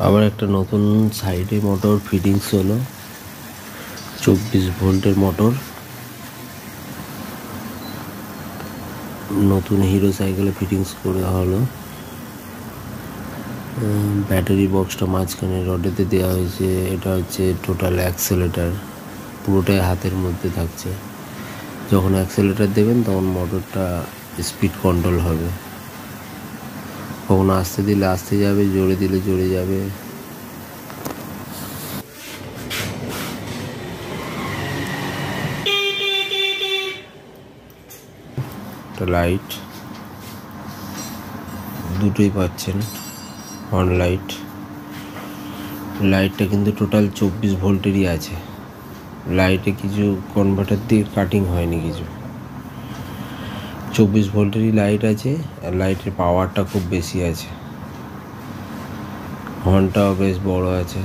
আবার একটা নতুন সাইডে মোটর ফিটিংস হলো, 24 ভোল্টের মোটর। নতুন হিরো সাইকেলে ফিটিংস করে হলো। ব্যাটারি বক্সটা মাঝখানে রডেতে দেওয়া হয়েছে। এটা হচ্ছে টোটাল অ্যাক্সেলেটার, পুরোটাই হাতের মধ্যে থাকছে। যখন অ্যাক্সেলেটার দেবেন তখন মোটরটা স্পিড কন্ট্রোল হবে। কখনো আস্তে দিলে আস্তে যাবে, জোরে দিলে জোরে যাবে। লাইট দুটোই পাচ্ছেন, অন লাইট। লাইটটা কিন্তু টোটাল 24 ভোল্টেরই আছে। লাইটে কিছু কনভার্টার দিয়ে কাটিং হয়নি কিছু, 24 ভোল্টেরই লাইট আছে। আর লাইটের পাওয়ারটা খুব বেশি আছে। হর্নটাও বেশ বড় আছে,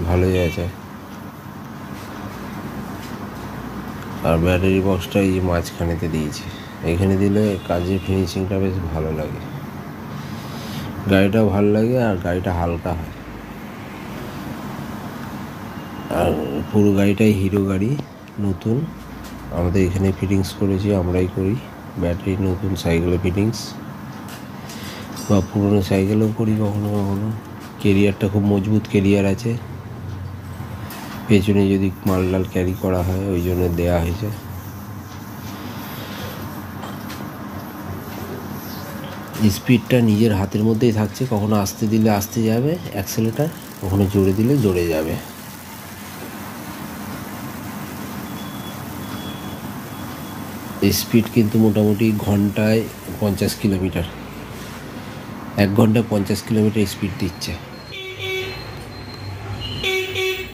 ভালোই আছে। আর ব্যাটারি বক্সটা এই মাঝখানেতে দিয়েছে। এখানে দিলে কাজের ফিনিশিংটা বেশ ভালো লাগে, গাড়িটাও ভালো লাগে, আর গাড়িটা হালকা হয়। আর পুরো গাড়িটাই হিরো গাড়ি, নতুন। আমাদের এখানে ফিটিংস করেছি, আমরাই করি। ব্যাটারি নতুন সাইকেলে ফিটিংস, বা পুরনো সাইকেলেও করি কখনো কখনো। কেরিয়ারটা খুব মজবুত কেরিয়ার আছে, পেছনে যদি মাল ডাল ক্যারি করা হয় ওই জন্য দেওয়া হয়েছে। স্পিডটা নিজের হাতের মধ্যেই থাকছে, কখনো আস্তে দিলে আস্তে যাবে অ্যাক্সেলেটার, কখনো জোরে দিলে জোরে যাবে। স্পিড কিন্তু মোটামুটি ঘন্টায় 50 কিলোমিটার, 1 ঘন্টায় 50 কিলোমিটার স্পিড দিচ্ছে।